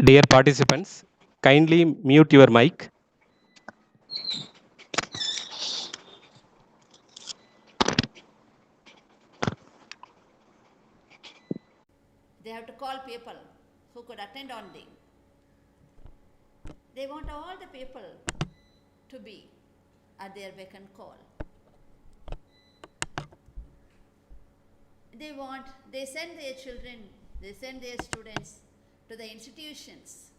Dear participants, kindly mute your mic. They have to call people who could attend on them. They want all the people to be at their beck and call. They send their children, they send their students to the institutions,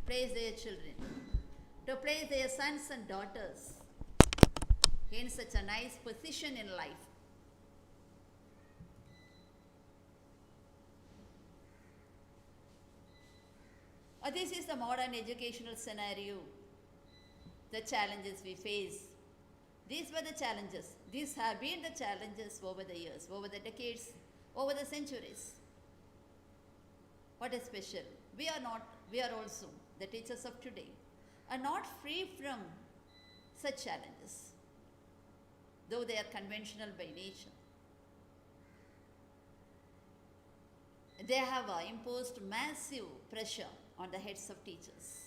place their children, to place their sons and daughters in such a nice position in life. This is the modern educational scenario, the challenges we face. These were the challenges. These have been the challenges over the years, over the decades, over the centuries. What is special? We are also, the teachers of today, are not free from such challenges, though they are conventional by nature. They have imposed massive pressure on the heads of teachers.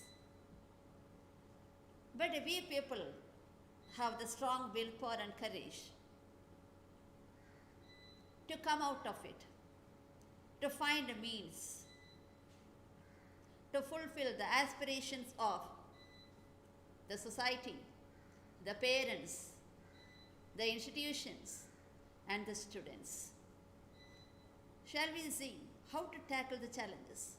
But we people have the strong willpower and courage to come out of it, to find a means to fulfill the aspirations of the society, the parents, the institutions, and the students. Shall we see how to tackle the challenges?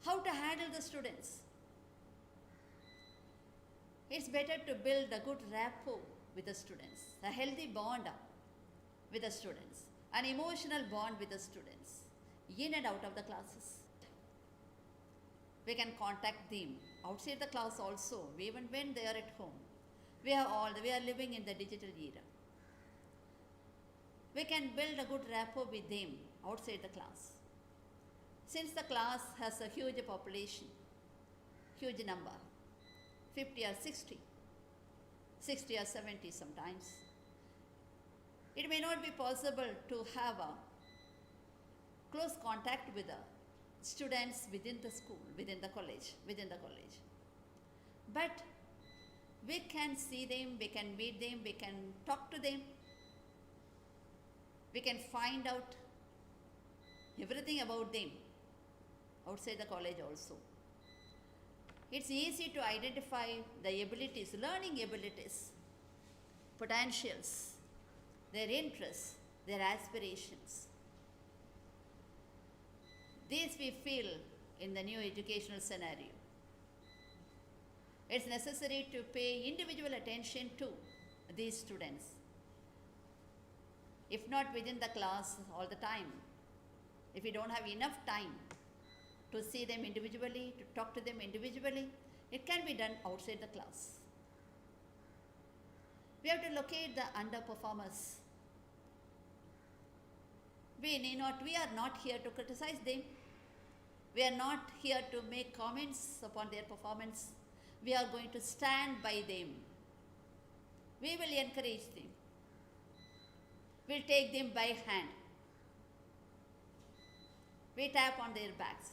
How to handle the students? It's better to build a good rapport with the students, a healthy bond with the students, an emotional bond with the students, in and out of the classes. We can contact them outside the class also, even when they are at home. We are living in the digital era. We can build a good rapport with them outside the class. Since the class has a huge population, huge number, 50 or 60, 60 or 70 sometimes, it may not be possible to have a close contact with the students within the school, within the college. But we can see them, we can meet them, we can talk to them, we can find out everything about them outside the college also. It's easy to identify the abilities, learning abilities, potentials, their interests, their aspirations. These we feel in the new educational scenario. It's necessary to pay individual attention to these students. If not within the class all the time, if we don't have enough time to see them individually, to talk to them individually, it can be done outside the class. We have to locate the underperformers. We are not here to criticize them. We are not here to make comments upon their performance. We are going to stand by them. We will encourage them. We'll take them by hand. We tap on their backs.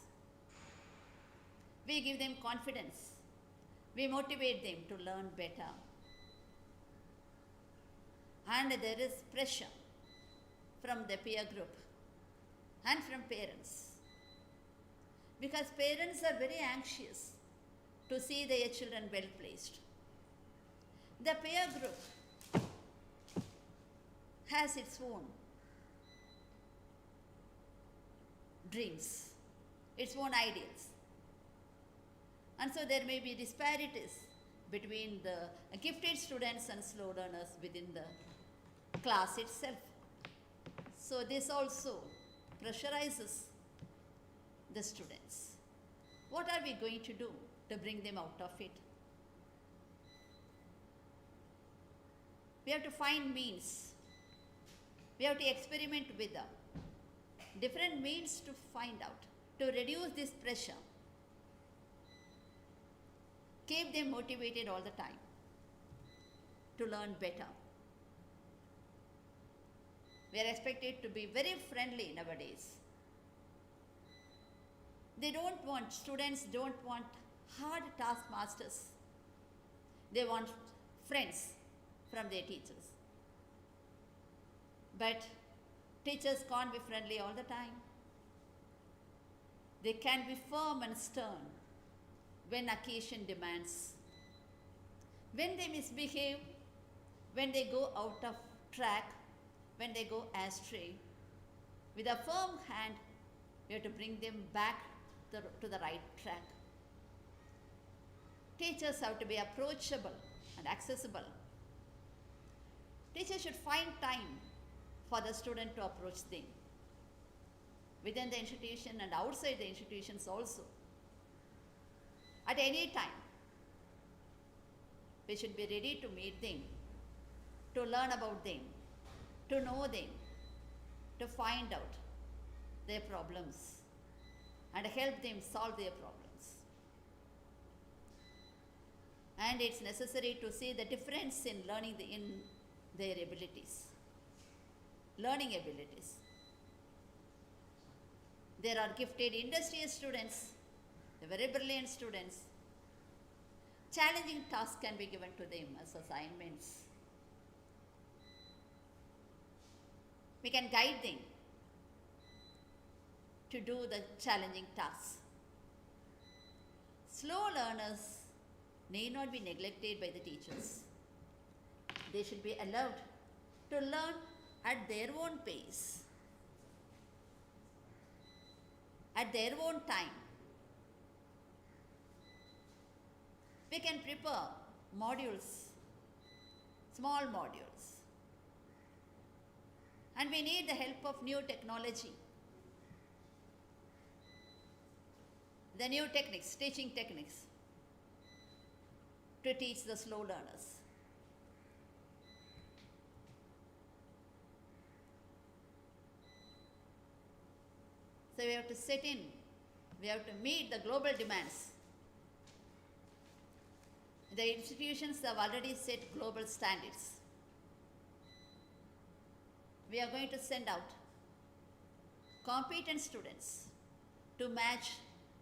We give them confidence. We motivate them to learn better. And there is pressure from the peer group and from parents. Because parents are very anxious to see their children well placed. The peer group has its own dreams, its own ideals. And so there may be disparities between the gifted students and slow learners within the class itself. So this also pressurizes the students. What are we going to do to bring them out of it? We have to find means. We have to experiment with them. Different means to find out, to reduce this pressure. Keep them motivated all the time to learn better. We are expected to be very friendly nowadays. Students don't want hard taskmasters. They want friends from their teachers. But teachers can't be friendly all the time. They can be firm and stern when occasion demands. When they misbehave, when they go out of track, when they go astray, with a firm hand, we have to bring them back to the right track. Teachers have to be approachable and accessible. Teachers should find time for the student to approach them, within the institution and outside the institutions also. At any time, we should be ready to meet them, to learn about them, to know them, to find out their problems and help them solve their problems. And it's necessary to see the difference in in their abilities, learning abilities. There are gifted industrious students, very brilliant students. Challenging tasks can be given to them as assignments. We can guide them to do the challenging tasks. Slow learners need not be neglected by the teachers. They should be allowed to learn at their own pace, at their own time. We can prepare modules, small modules, and we need the help of new technology, the new techniques, teaching techniques, to teach the slow learners. So we have to set in, we have to meet the global demands. The institutions have already set global standards. We are going to send out competent students to match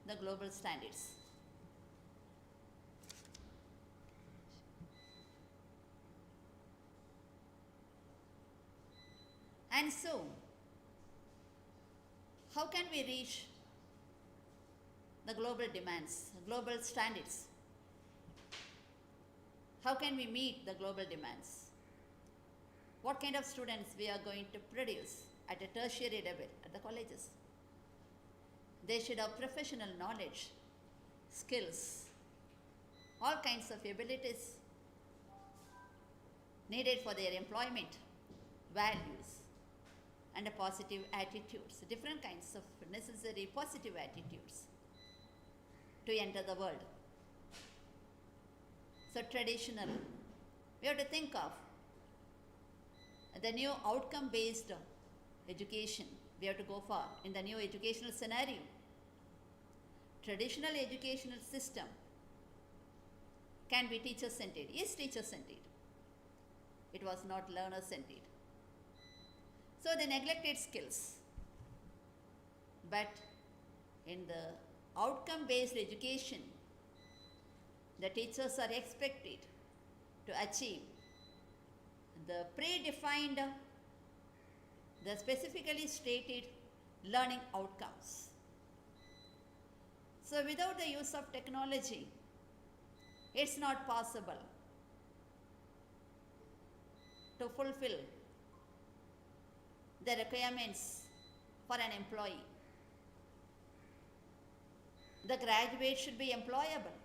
the global standards. And so, how can we reach the global demands, global standards? How can we meet the global demands? What kind of students we are going to produce at a tertiary level, at the colleges? They should have professional knowledge, skills, all kinds of abilities needed for their employment, values, and positive attitudes, different kinds of necessary positive attitudes to enter the world. So traditional, we have to think of the new outcome-based education we have to go for in the new educational scenario. Traditional educational system can be teacher-centered, is teacher-centered. It was not learner-centered. So they neglected skills. But in the outcome-based education, the teachers are expected to achieve the predefined, the specifically stated learning outcomes. So without the use of technology, it's not possible to fulfill the requirements for an employee. The graduate should be employable.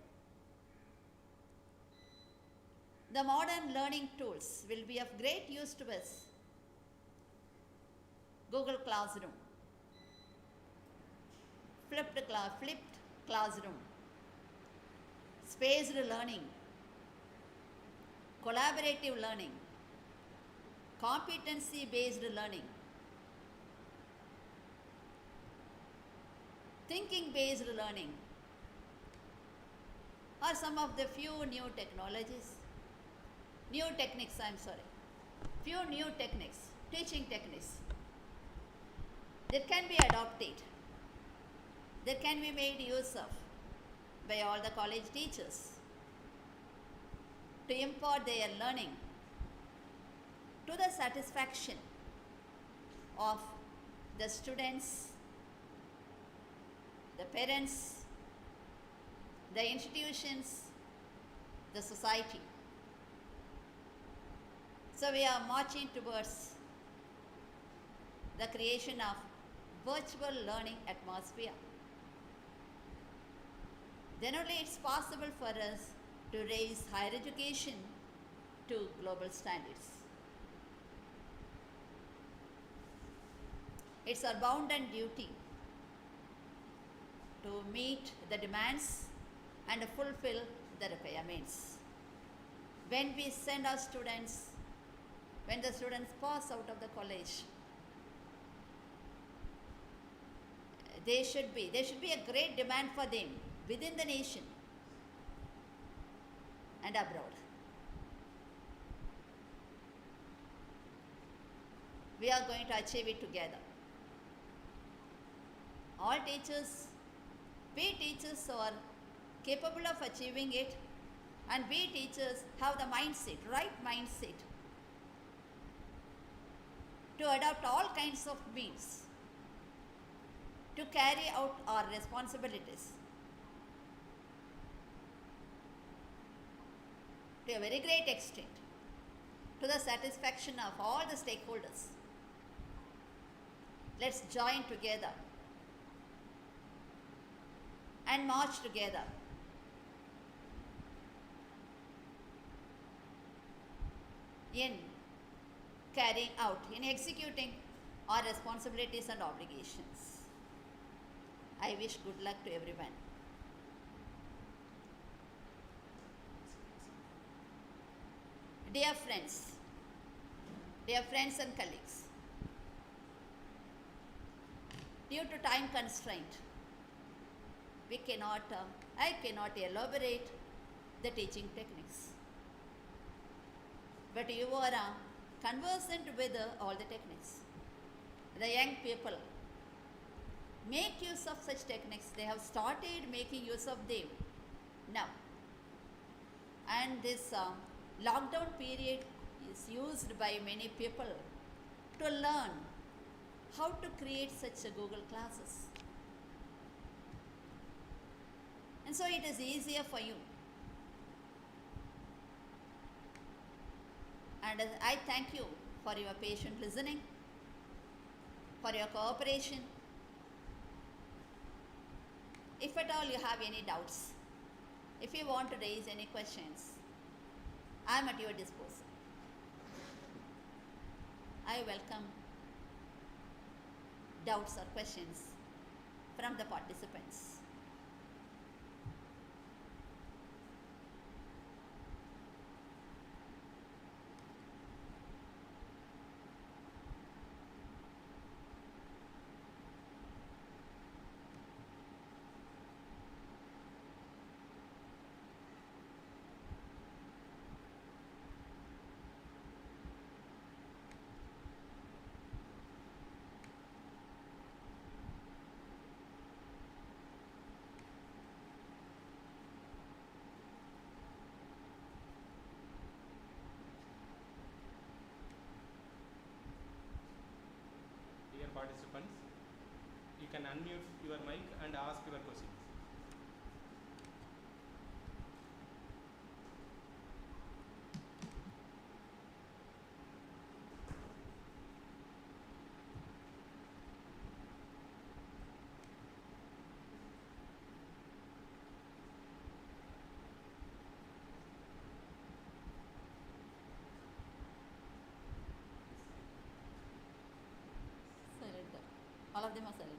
The modern learning tools will be of great use to us. Google Classroom, flipped classroom, spaced learning, collaborative learning, competency-based learning, thinking-based learning are some of the few new technologies, few new techniques, teaching techniques that can be adopted that can be made use of by all the college teachers to impart their learning to the satisfaction of the students, the parents, the institutions, the society. So we are marching towards the creation of virtual learning atmosphere. Then only it's possible for us to raise higher education to global standards. It's our bounden duty to meet the demands and fulfill the requirements. When we send our students, when the students pass out of the college, there should be a great demand for them within the nation and abroad. We are going to achieve it together. All teachers, we teachers are capable of achieving it, and we teachers have the mindset, right mindset, to adopt all kinds of means to carry out our responsibilities to a very great extent, to the satisfaction of all the stakeholders. Let's join together and march together in carrying out, in executing our responsibilities and obligations. I wish good luck to everyone. Dear friends and colleagues, due to time constraint, I cannot elaborate the teaching techniques. But you are conversant with all the techniques. The young people make use of such techniques. They have started making use of them now. And this lockdown period is used by many people to learn how to create such a Google classes. And so it is easier for you. And I thank you for your patient listening, for your cooperation. If at all you have any doubts, if you want to raise any questions, I am at your disposal. I welcome doubts or questions from the participants. Dear participants, you can unmute your mic and ask your questions. Silent. All of them are silent.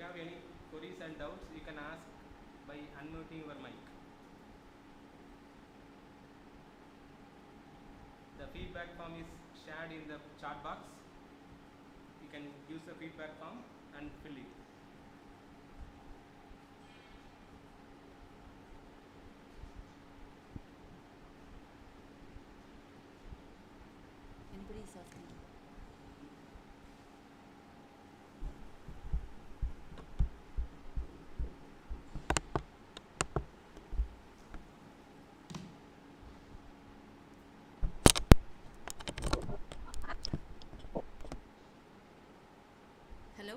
have any queries and doubts, you can ask by unmuting your mic. The feedback form is shared in the chat box. You can use the feedback form and fill it. Anybody is asking? Hello?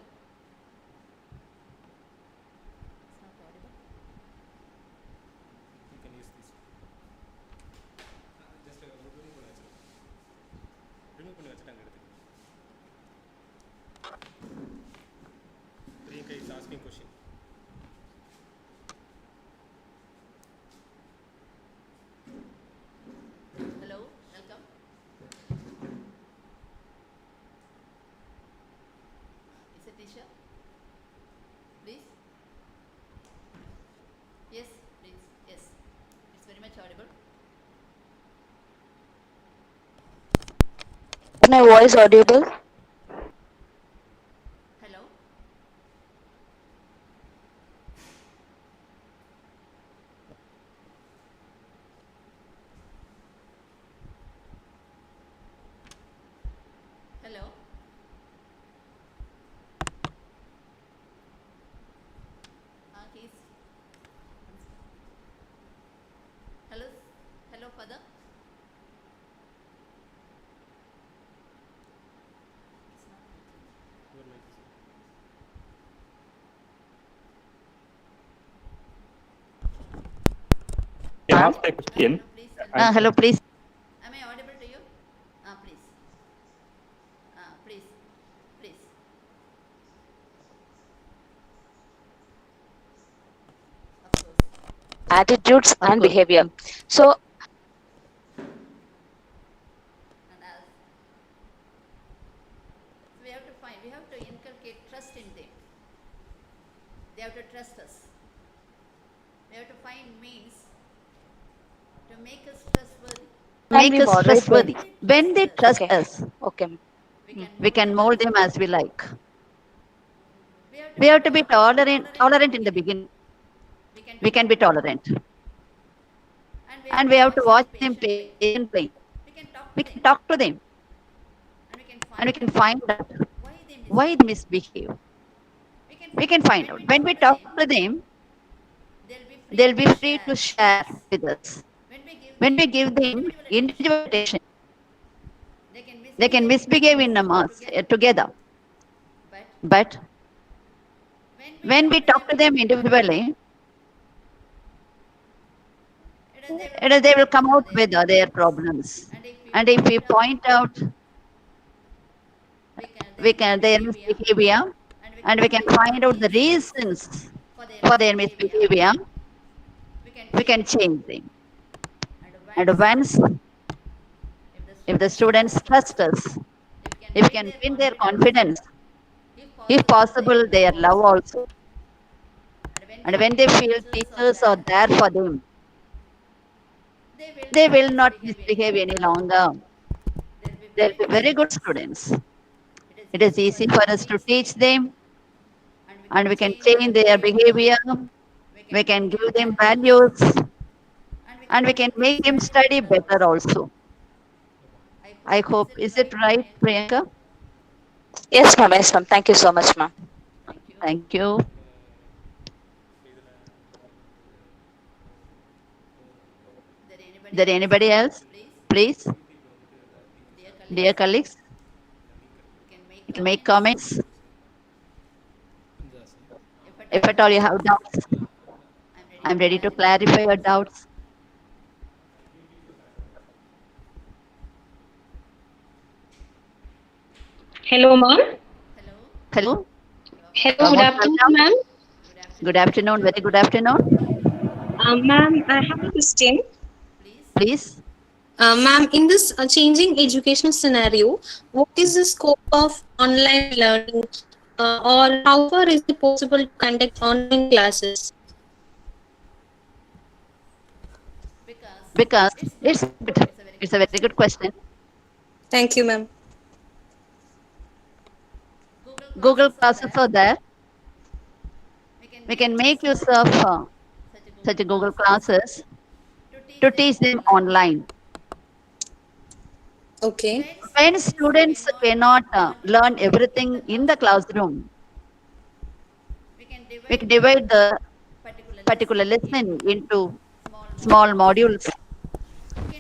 It's not audible. You can use this. Just remove பண்ணி வச்சிட்டாங்க எடுத்து. Priyanka is asking question. Hello, welcome. Is it Tisha? Please? Yes, please. Yes. It's very much audible. Is my voice audible? Hello? Hello? He's... Hello? Hello, Father? It's not. Your mic is on. Ask a question. Please tell me. Hello, please. Am I audible to you? Please. Please. Please. Of course. Attitudes and behavior. So, And as we have to find, we have to inculcate trust in them. They have to trust us. We have to find means to make us trustworthy. When they trust Okay. us, okay, We can mold them as we like. We have to be tolerant in the beginning. We can be tolerant. And we have to watch them patiently. We can talk to them. And we can find out why they misbehave. We can find out. When we talk to them, they'll be free to share with us. When we give them individual attention, they can misbehave in a mass together. But when we talk to them individually, they will come out with their problems. And if we point out their misbehavior, and we can find out the reasons for their misbehavior, we can change them. And once, if the students trust us, if we can win their confidence, if possible, their love also. And when they feel teachers are there for them, they will not misbehave any longer. They'll be very good students. It is easy for us to teach them, and we can change their behavior. We can give them values, and we can make them study better also. I hope, is it right, Priyanka? Yes, ma'am. Yes, ma'am. Thank you so much, ma'am. Thank you. Is there anybody else? Please, dear colleagues, you can make comments. If at all you have doubts, I'm ready to clarify your doubts. Hello, ma'am. Hello. Hello. Hello, good afternoon, ma'am. Good afternoon. Very good afternoon. Ma'am, I have a question. Please. Ma'am, in this changing educational scenario, what is the scope of online learning or how far is it possible to conduct online classes? Because It's good. it's a very good question. Thank you, ma'am. Google classes are there. We can make use of such a Google classes to teach them online. Okay. When students cannot learn everything in the classroom, we can divide the particular lesson into small modules.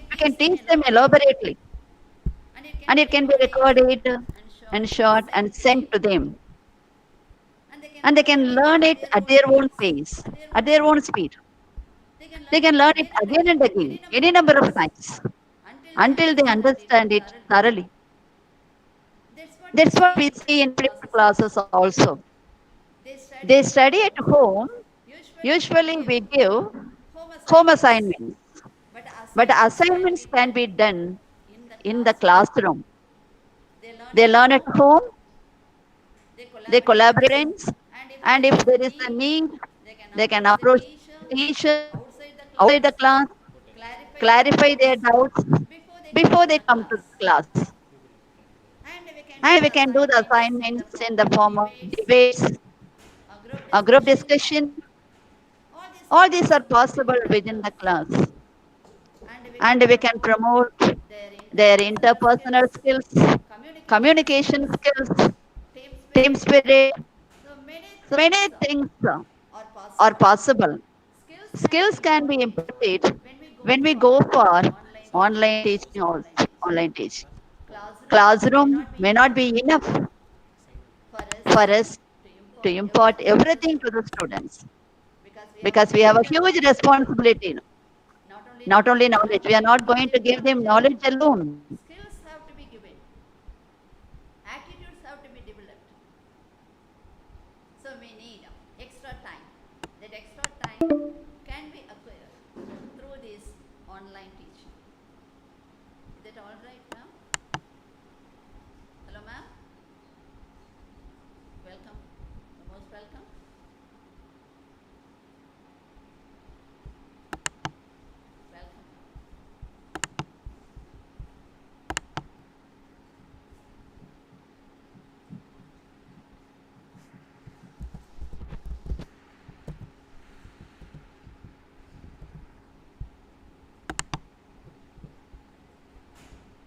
We can teach them elaborately, and it can be recorded and shot and sent to them. And they can learn it at their own pace, at their own speed. They can learn it again and again, any number of times, until they understand it thoroughly. That's what we see in private classes also. They study at home. Usually we give home assignments, but assignments can be done in the classroom. They learn at home, they collaborate, and if there is a need, they can approach the teacher outside the class, clarify their doubts before they come to the class. And we can do the assignments in the form of debates, a group discussion. All these are possible within the class. And we can promote their interpersonal skills, communication skills, team spirit. So many things are possible. Skills can be imparted when we go for online teaching also. Online teaching. Classroom may not be enough for us to impart everything to the students because we have a huge responsibility. Not only knowledge, we are not going to give them knowledge alone. Skills have to be given. Attitudes have to be developed. So we need extra time. That extra time can be acquired through this online teaching.